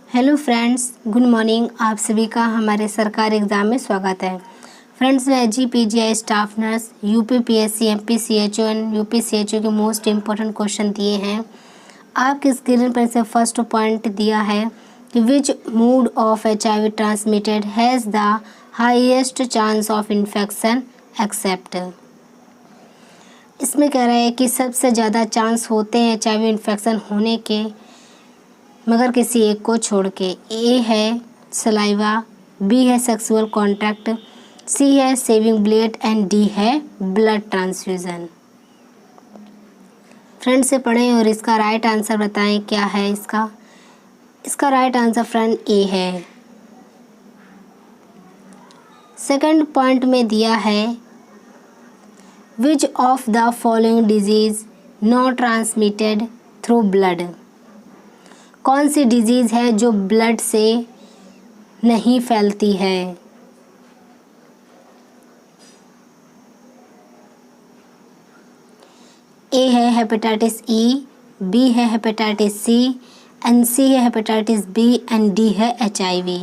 Hello friends, good morning. आप सभी का हमारे सरकारी एग्ज़ाम में स्वागत है। फ्रेंड्स, मैं GPGI staff nurse UPPSC MPCHO and UPCHO के मोस्ट इम्पोर्टेंट क्वेश्चन दिए हैं। आपके स्क्रीन पर से फर्स्ट पॉइंट दिया है कि which mode of HIV transmitted has the highest chance of infection except. इसमें कह रहा है कि सबसे ज़्यादा चांस होते हैं HIV इन्फेक्शन होने के, मगर किसी एक को छोड़ के। ए है सलाइवा, बी है सेक्सुअल कॉन्टैक्ट, सी है सेविंग ब्लेड एंड डी है ब्लड ट्रांसफ्यूज़न। फ्रेंड से पढ़ें और इसका राइट आंसर बताएं क्या है इसका राइट आंसर फ्रेंड ए है। सेकंड पॉइंट में दिया है which of the following disease not transmitted through blood. कौन सी डिजीज़ है जो ब्लड से नहीं फैलती है। ए है हेपेटाइटिस ई, बी है हेपेटाइटिस सी एंड सी है हेपेटाइटिस बी एंड डी है HIV।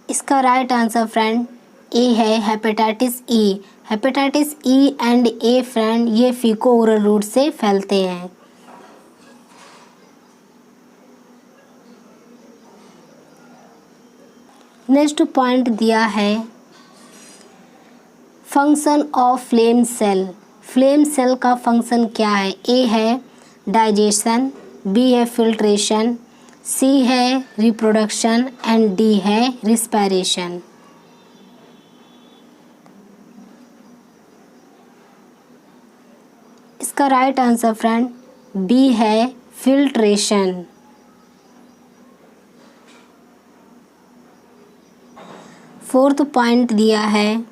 इसका राइट आंसर फ्रेंड ए है hepatitis E. Hepatitis E and A friend ये फीको ओरल रूट से फैलते हैं। नेक्स्ट पॉइंट दिया है function of flame cell. Flame cell का फंक्शन क्या है। ए है डाइजेशन, बी है फिल्ट्रेशन, सी है रिप्रोडक्शन एंड डी है रिस्पायरेशन। इसका राइट आंसर फ्रेंड बी है फिल्ट्रेशन। फोर्थ पॉइंट दिया है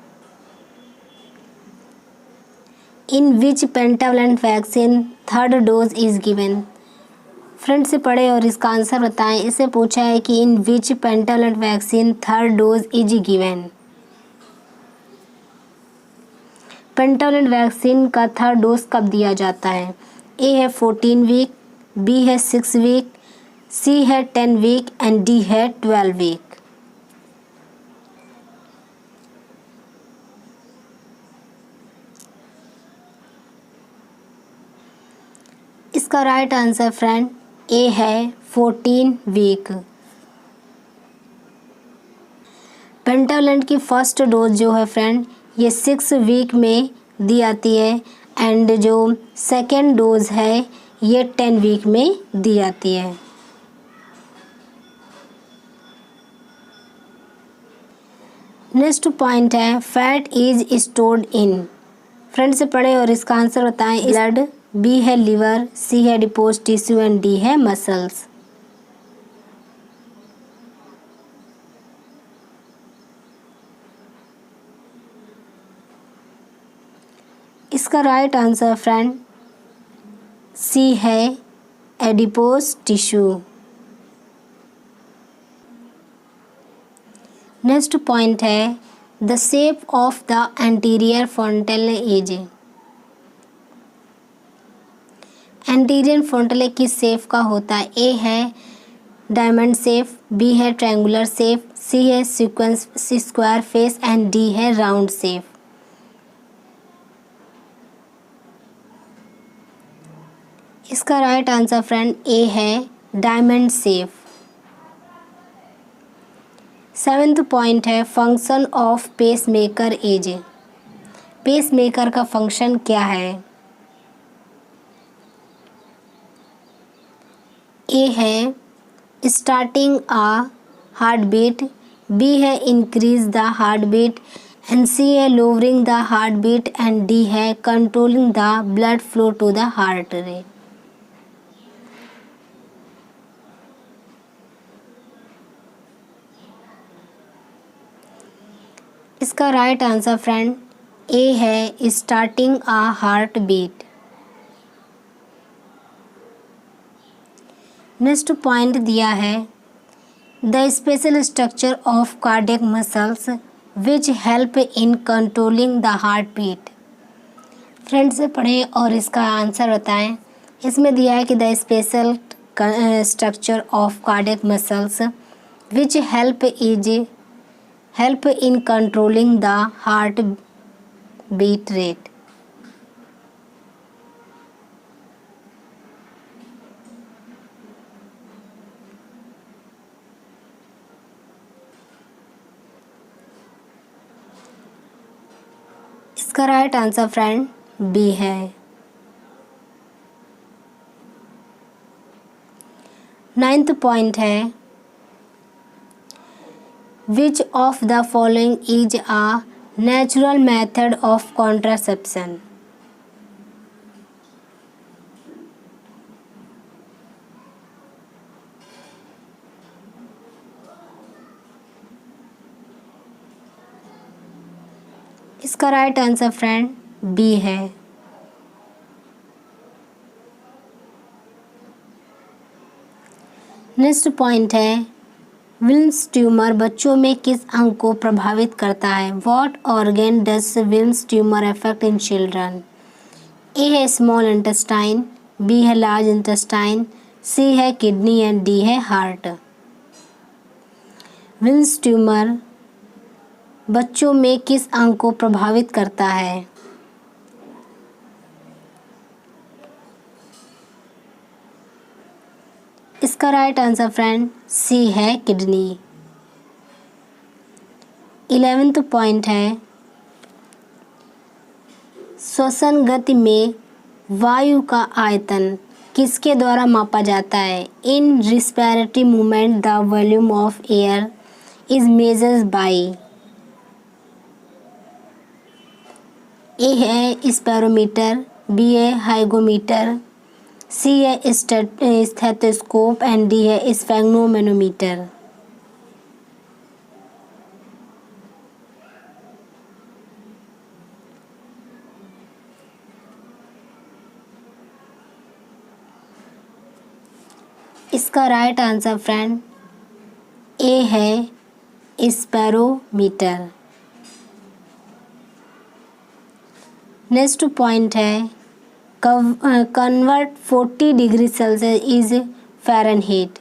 in which pentavalent vaccine third dose is given. Friend से पढ़े और इसका आंसर बताएं। इसे पूछा है कि in which pentavalent vaccine third dose is given. Pentavalent vaccine का थर्ड डोज कब दिया जाता है। ए है 14 वीक, बी है 6 वीक, सी है 10 वीक एंड डी है 12 वीक। इसका राइट आंसर फ्रेंड ए है 14 वीक। पेंटावलेंट की फर्स्ट डोज जो है फ्रेंड ये 6 वीक में दी आती है एंड जो सेकेंड डोज है ये 10 वीक में दी आती है। नेक्स्ट पॉइंट है fat is stored in. Friend से पढ़े और इसका आंसर बताएं। ब्लड, बी है लिवर, सी है एडिपोज टिश्यू एंड डी है मसल्स। इसका राइट आंसर फ्रेंड सी है एडिपोज टिश्यू। नेक्स्ट पॉइंट है the shape of the anterior frontal edge. Anterior frontal किस शेप का होता है। ए है डायमंड शेप, बी है ट्रायंगुलर शेप, सी है sequence square face and D है राउंड शेप। इसका राइट आंसर फ्रेंड ए है डायमंड शेप। सेवेंथ पॉइंट है function of pace maker is. Pace maker का फंक्शन क्या है। ए है starting a heart beat, B है increase the heart beat and C है lowering the heart beat and D है controlling the blood flow to the heart rate. इसका right answer friend A है starting a heart beat. Next point दिया है the special structure of cardiac muscles which help in controlling the heart beat. Friends से पढ़ें और इसका answer बताएं। इसमें दिया है कि the special structure of cardiac muscles which help in controlling the heart beat rate. इसका राइट आंसर फ्रेंड बी है। 9th पॉइंट है which of the following is a natural method of contraception. इसका right answer friend B है। Next point है Wilms tumour बच्चों में किस अंग को प्रभावित करता है। What organ does Wilms tumour affect in children. A है स्मॉल इंटेस्टाइन, बी है लार्ज इंटेस्टाइन, सी है किडनी एंड डी है हार्ट। विल्स ट्यूमर बच्चों में किस अंग को प्रभावित करता है। इसका राइट आंसर फ्रेंड सी है किडनी। 11th पॉइंट है श्वसन गति में वायु का आयतन किसके द्वारा मापा जाता है। In respiratory movement the volume of air is measured by. A है स्पेरोमीटर, बी है हाइगोमीटर, सी है स्टेथोस्कोप एंड डी है स्फेग्नोमेनोमीटर। इसका राइट आंसर फ्रेंड ए है स्पेरोमीटर। नेक्स्ट पॉइंट है convert 40 degree Celsius is Fahrenheit.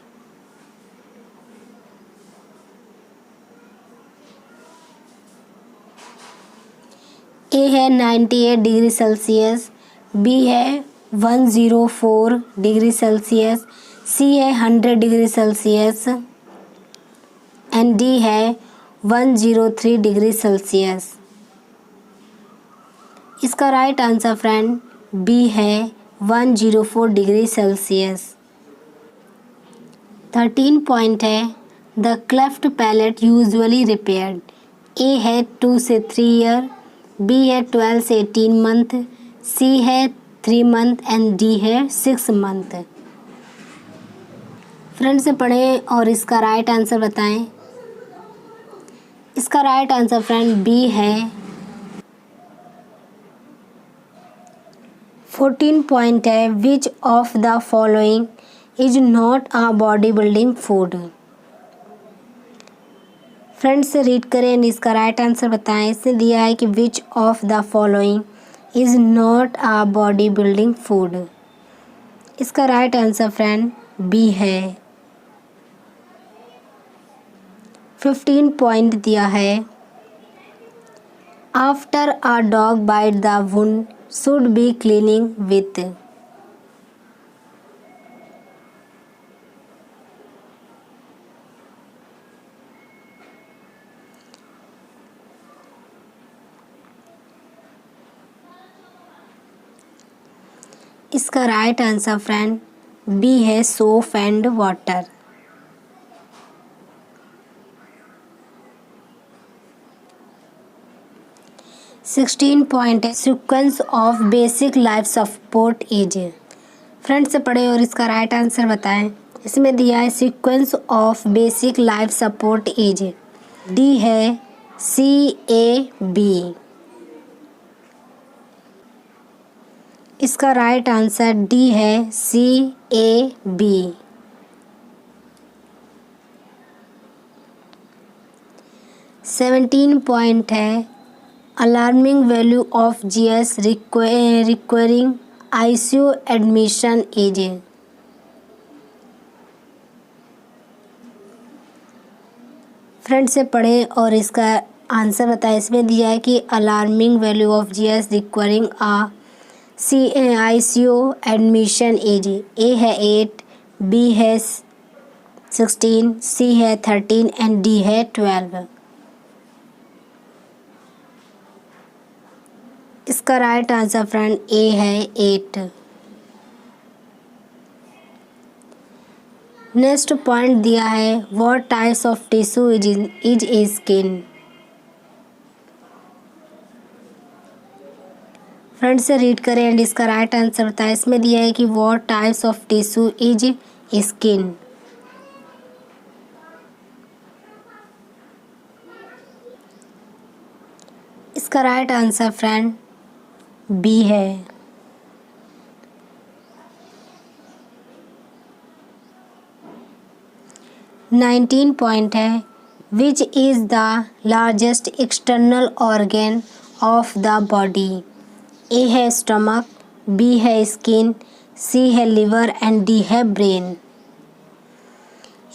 A है 98 डिग्री सेल्सियस, बी है 104 degree Celsius, सी है 100 डिग्री सेल्सियस एंड डी है 103 डिग्री सेल्सियस। इसका राइट आंसर फ्रेंड बी है 104 डिग्री सेल्सियस। 13 पॉइंट है the cleft palate usually repaired. A है 2 से 3 ईयर, बी है 12 से 18 मंथ, सी है 3 मंथ एंड डी है 6 मंथ। फ्रेंड से पढ़ें और इसका राइट आंसर बताएं। इसका राइट आंसर फ्रेंड बी है। 14 पॉइंट है which of the following is not a body building food. Friends से रीड करें, इसका राइट आंसर बताएं। इसने दिया है कि which of the following is not a body building food. इसका राइट आंसर फ्रेंड बी है। 15 पॉइंट दिया है after a dog bite the wound should be cleaning with। इसका राइट आंसर फ्रेंड बी है सोप एंड वाटर। 16 पॉइंट है sequence of basic life support is. Friend से पढ़े और इसका राइट आंसर बताएं। इसमें दिया है sequence of basic life support is. D है CAB। इसका राइट आंसर डी है CAB। 17 पॉइंट है alarming value of GS requiring ICU admission is। Friend से पढ़ें और इसका आंसर बताएं। इसमें दिया है कि alarming value of GS requiring ICU admission as. A है 8, बी है 16, सी है 13 एंड डी है 12। इसका राइट आंसर फ्रेंड ए है 8। नेक्स्ट पॉइंट दिया है what types of tissue is skin. Friend से रीड करें एंड इसका राइट आंसर बताएं। इसमें दिया है कि what types of tissue is skin. इसका राइट आंसर फ्रेंड बी है। नाइनटीन पॉइंट है which is the largest external organ of the body. A है स्टमक, बी है स्किन, सी है लिवर एंड डी है ब्रेन।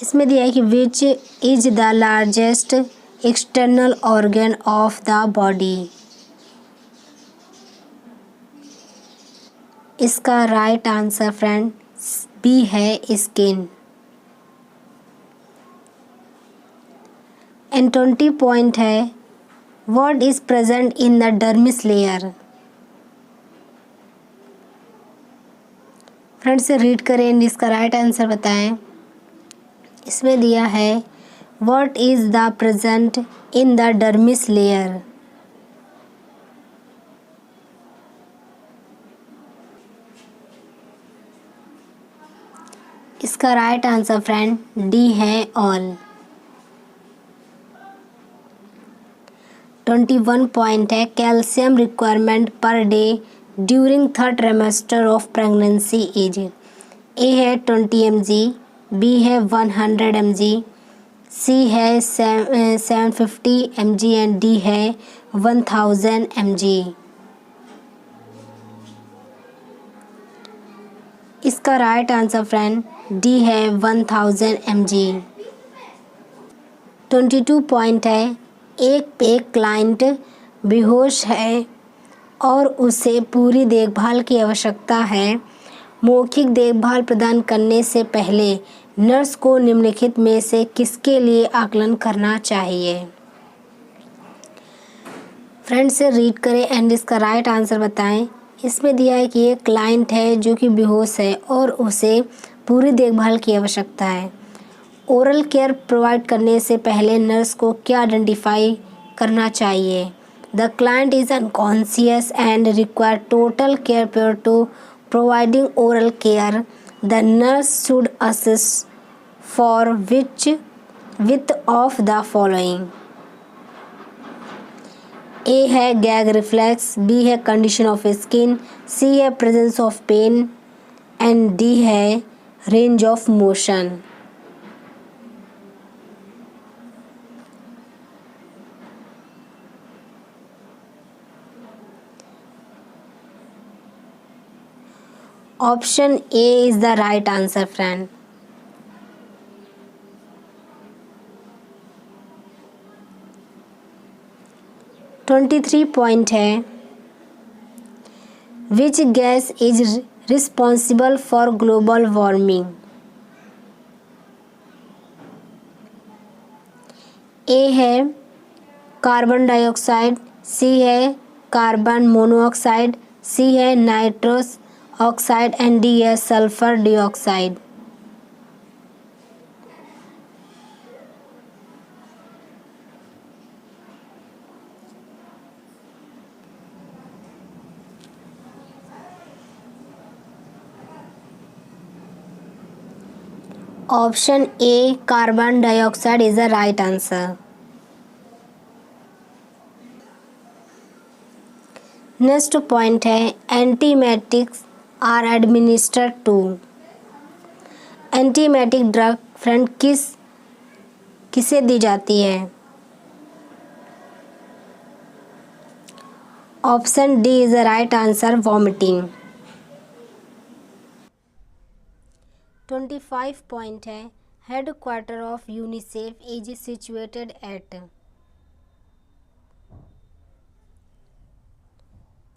इसमें दिया है कि which is the largest external organ of the body. इसका राइट आंसर फ्रेंड बी है स्किन। एंड 20 पॉइंट है what is present in the dermis layer. Friend से रीड करें एंड इसका राइट आंसर बताएं। इसमें दिया है what is the present in the dermis layer. इसका राइट आंसर फ्रेंड डी है ऑल। 21 पॉइंट है calcium requirement per day during third trimester of pregnancy as. A है 20 mg, बी है 100 mg, सी है 750 mg एंड डी है 1000 mg। इसका right answer friend D है 1000 mg। 22 point है एक क्लाइंट बेहोश है और उसे पूरी देखभाल की आवश्यकता है। मौखिक देखभाल प्रदान करने से पहले नर्स को निम्नलिखित में से किसके लिए आकलन करना चाहिए। फ्रेंड से रीड करें एंड इसका राइट आंसर बताएं। इसमें दिया है कि एक क्लाइंट है जो कि बेहोश है और उसे पूरी देखभाल की आवश्यकता है। ओरल केयर प्रोवाइड करने से पहले नर्स को क्या आइडेंटिफाई करना चाहिए। The client is unconscious and require total care prior to providing oral care. The nurse should assess for which of the following. A है गैग रिफ्लेक्स, बी है condition of skin, C है presence of pain and D है range of motion. Option A is the right answer friend. (23) point है which gas is responsible for global warming. A है carbon dioxide, C है carbon monoxide, C है nitrous oxide and D है sulphur dioxide. Option A carbon dioxide is the right answer. Next point है antiemetics are administered to. Antiemetic drug friend किसे दी जाती है। Option D is the right answer, vomiting. 25 point है, head quarter of UNICEF is situated at.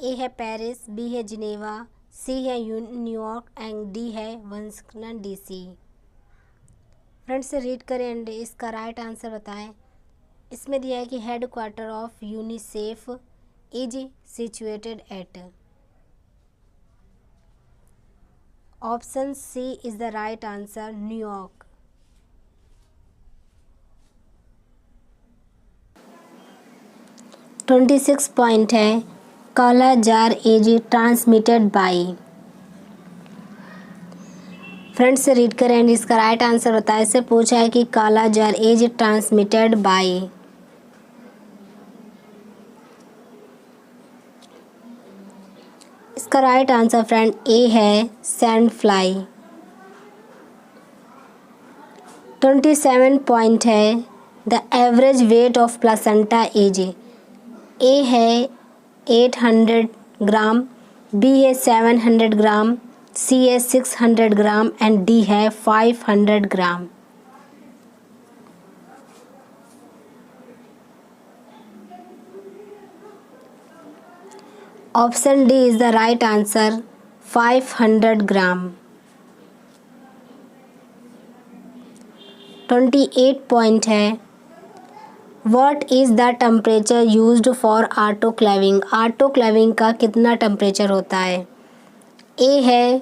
A है Paris, B है Geneva, C है New York and D है वाशिंगटन डीसी। फ्रेंड्स से रीड करें एंड इसका राइट आंसर बताएं। इसमें दिया है कि head quarter of UNICEF is situated at. Option C is the right answer, New York. Twenty 26 point है, kala azar is transmitted by. Friends से रीड करें एंड इसका राइट आंसर बताएं। इससे पूछा है कि kala azar is transmitted by. इसका राइट आंसर फ्रेंड ए है, सैंड फ्लाई। 27 पॉइंट है, the average weight of placenta is. A है 800 ग्राम, बी है 700 ग्राम, सी है 600 ग्राम एंड डी है 500 gram. Option D is the right answer, 500 gram. 28 point है, what is the temperature used for autoclaving. Autoclaving का कितना temperature होता है। ए है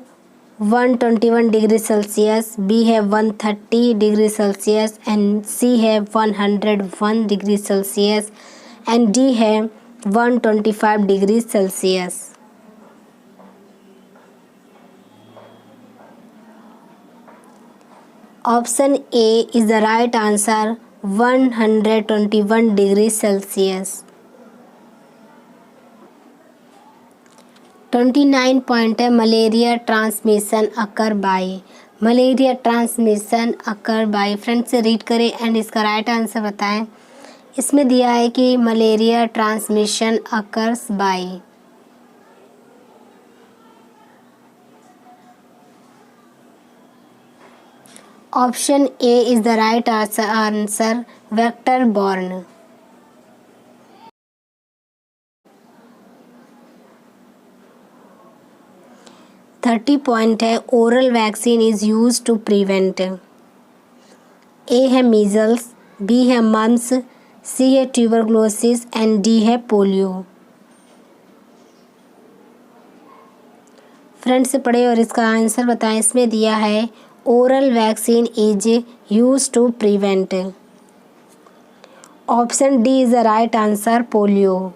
121 डिग्री सेल्सियस, बी है 130 डिग्री सेल्सियस एंड सी है 101 डिग्री सेल्सियस एंड डी है 125 degree Celsius. Option A is the right answer, 121 degree Celsius. 29 point है, malaria transmission occur by. Malaria transmission occur by. Friends से read करें and इसका right answer बताएं। इसमें दिया है कि malaria transmission occurs by. Option A is the right answer, vector borne. 30 point है, oral vaccine is use to prevent. A है मीजल्स, बी है मम्स, सी है ट्यूबरक्लोसिस एंड डी है पोलियो। फ्रेंड से पढ़े और इसका आंसर बताएं। इसमें दिया है oral vaccine is use to prevent. Option D is the right answer, polio.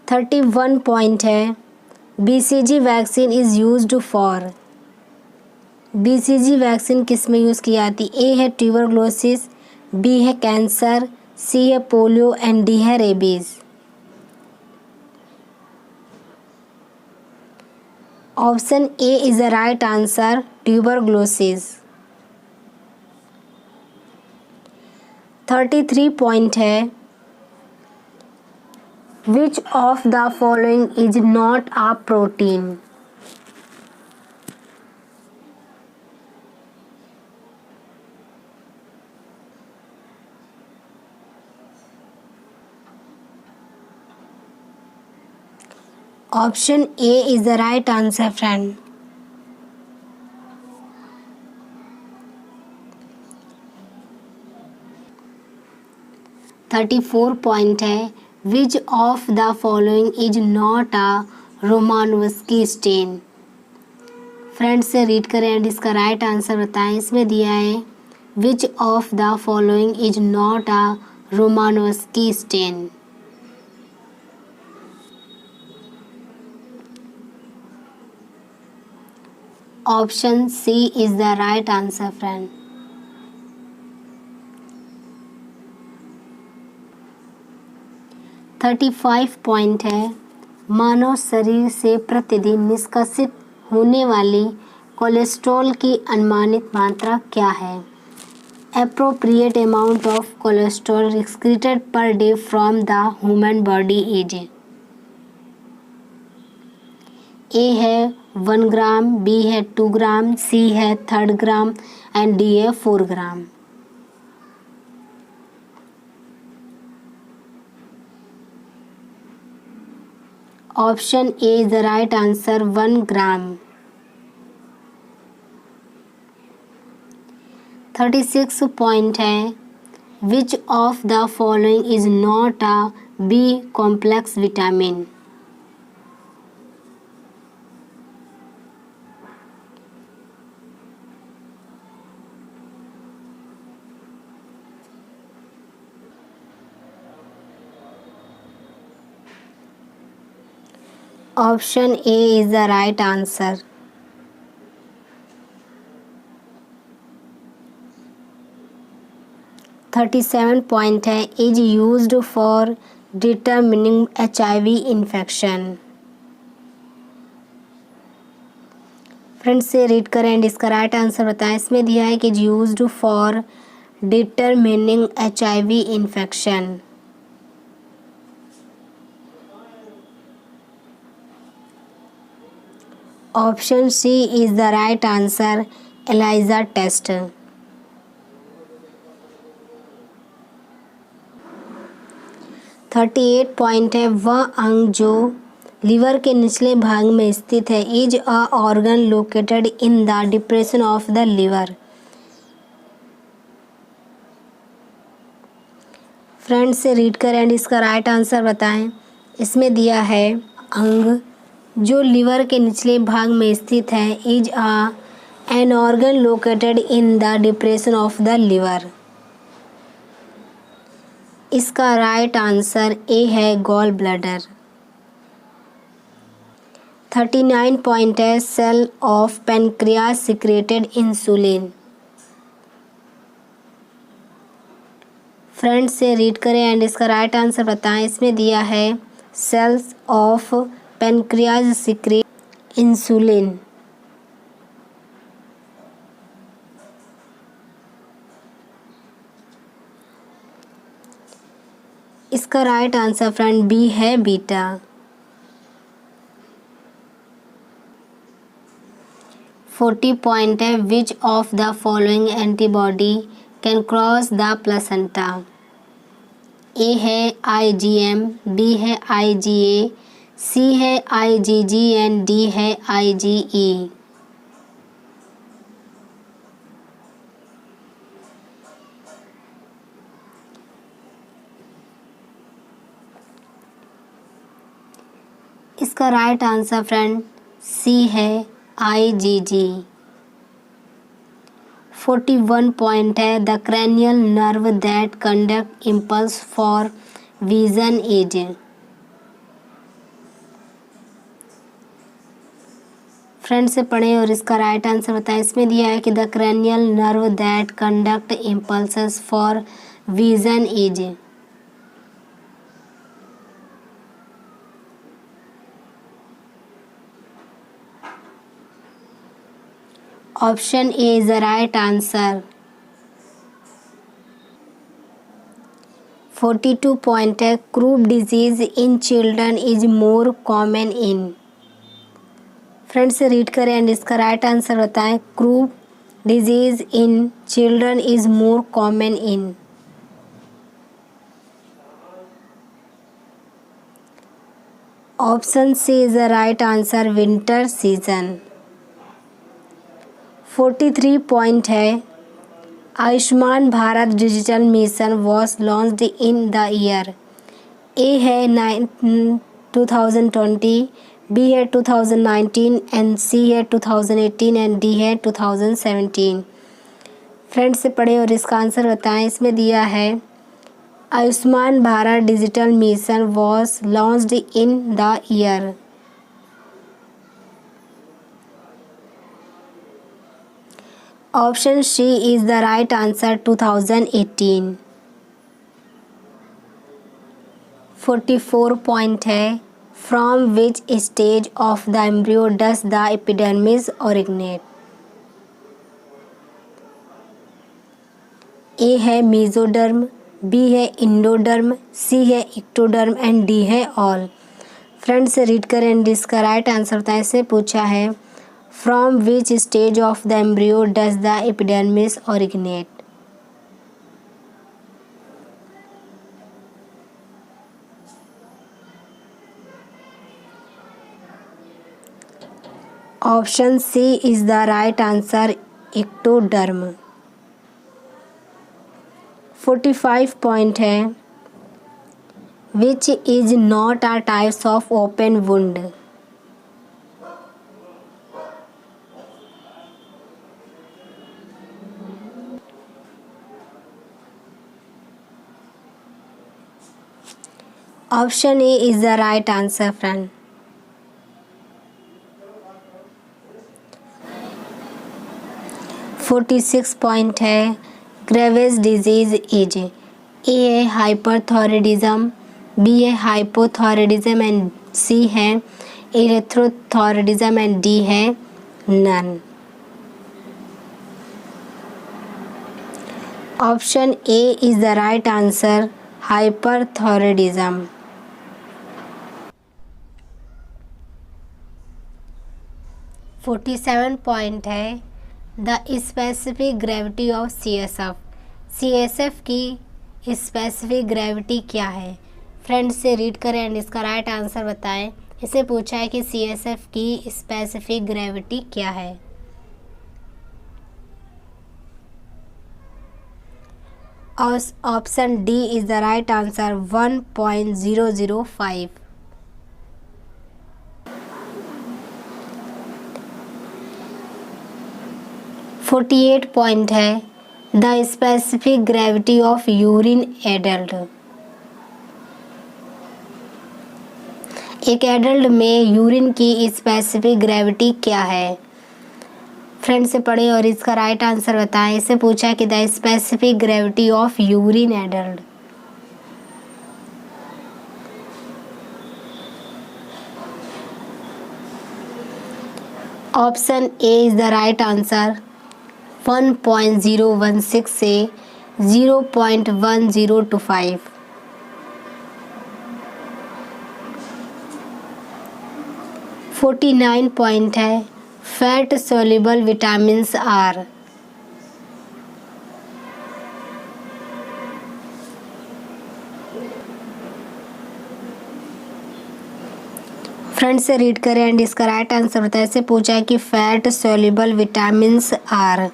31 point है, BCG vaccine is used for. BCG vaccine किस में यूज़ की जाती। ए है ट्यूबरक्लोसिस, बी है कैंसर, सी है पोलियो एंड डी है rabies. Option A is the right answer, tuberculosis. 33 point है, Which of the following is not a protein? Option A is the right answer, friend. 34 point है, Which of the following is not a Romanowski stain? Friends से read करें and इसका right answer बताएं। इसमें दिया है Which of the following is not a Romanowski stain? Option C is the right answer, friend. Thirty 35 point है, मानव शरीर से प्रतिदिन निष्कासित होने वाली कोलेस्ट्रॉल की अनुमानित मात्रा क्या है। appropriate amount of cholesterol excreted per day from the human body is? ए है 1 ग्राम, बी है 2 ग्राम, सी है 3 ग्राम एंड डी है 4 gram. Option A is the right answer 1 gram. 36 point है which of the following is not a B complex vitamin? Option A is the right answer. 37 point है is used for determining HIV infection. Friends से read करें and इसका right answer बताएं। इसमें दिया है कि is used for determining HIV infection. Option C is the right answer ELISA test. 38 point है वह अंग जो लीवर के निचले भाग में स्थित है is a organ located in the depression of the liver. Friends से रीड करें एंड इसका राइट आंसर बताएं। इसमें दिया है अंग जो लीवर के निचले भाग में स्थित है is an organ located in the depression of the liver. इसका राइट आंसर ए है गॉल ब्लैडर। 39 पॉइंट है cell of pancreas secreted insulin. Friends से रीड करें एंड इसका राइट आंसर बताएं। इसमें दिया है cells of pancreas secrete insulin. इसका राइट आंसर फ्रेंड बी है बीटा। 40 पॉइंट है which of the following antibody can cross the placenta? A है IgM, बी है IgA, सी है IgG एंड डी है IgE। इसका राइट आंसर फ्रेंड सी है IgG। 41 point है the cranial nerve that conduct impulse for vision is? Friend से पढ़ें और इसका राइट आंसर बताएं। इसमें दिया है कि the cranial nerve that conduct impulses for vision is? Option A is the right answer. 42 point है croup disease in children is more common in? Friends से रीड करें एंड इसका राइट आंसर बताएं। Croup disease in children is more common in? Option C is the right answer winter season. 43 point है Ayushman Bharat digital mission was launched in the year? A है 2020, B है 2019 and C है 2018 and D है 2017। Friends से पढ़े और इसका answer बताएं। इसमें दिया है Ayushman Bharat digital mission was launched in the year. Option C is the right answer 2018। 44 point है from which stage of the embryo does the epidermis originate? A है मेसोडर्म, बी है इंडोडर्म, सी है इक्टोडर्म एंड डी है all. Friends read करें and इसका right answer होता है। इससे पूछा है from which stage of the embryo does the epidermis originate. Option C is the right answer, ectoderm. 45 point है which is not a types of open wound. Option A is the right answer friend. 46 point है Graves disease is. A है hyperthyroidism, B है hypothyroidism and C है erythrothyroidism and D है none. Option A is the right answer, hyperthyroidism. Forty 47 point है the specific gravity of CSF। CSF की specific gravity क्या है? Friends से read करें एंड इसका राइट आंसर बताएं। इसे पूछा है कि CSF की स्पेसिफिक ग्रेविटी क्या है? Option D is the right answer, 1.005। 48 point है the specific gravity of urine adult. एक एडल्ट में यूरिन की स्पेसिफिक ग्रेविटी क्या है? फ्रेंड से पढ़े और इसका राइट आंसर बताएं। इससे पूछा कि the specific gravity of urine adult. Option A is the right answer, 1.016 से 0.1025। 49 पॉइंट है fat soluble vitamins are. Friends से रीड करें एंड इसका राइट आंसर होता है। इससे पूछा है कि fat soluble vitamins are.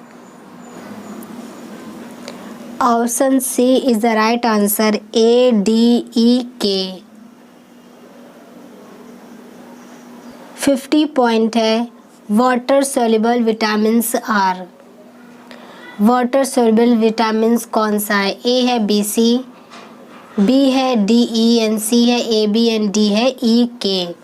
Option C is the right answer, ADEK। 50 point है water soluble vitamins are. Water soluble vitamins कौन सा है? ए है BC, B है DE एंड C है AB एंड D है EK।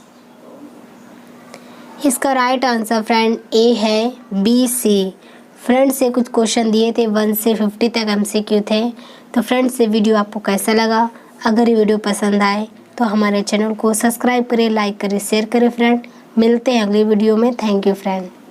इसका राइट आंसर फ्रेंड ए है BC। फ्रेंड्स से कुछ क्वेश्चन दिए थे 1 से 50 तक MCQ थे। तो फ्रेंड्स ये वीडियो आपको कैसा लगा? अगर ये वीडियो पसंद आए तो हमारे चैनल को सब्सक्राइब करें, लाइक करें, शेयर करें फ्रेंड। मिलते हैं अगली वीडियो में। Thank you friend.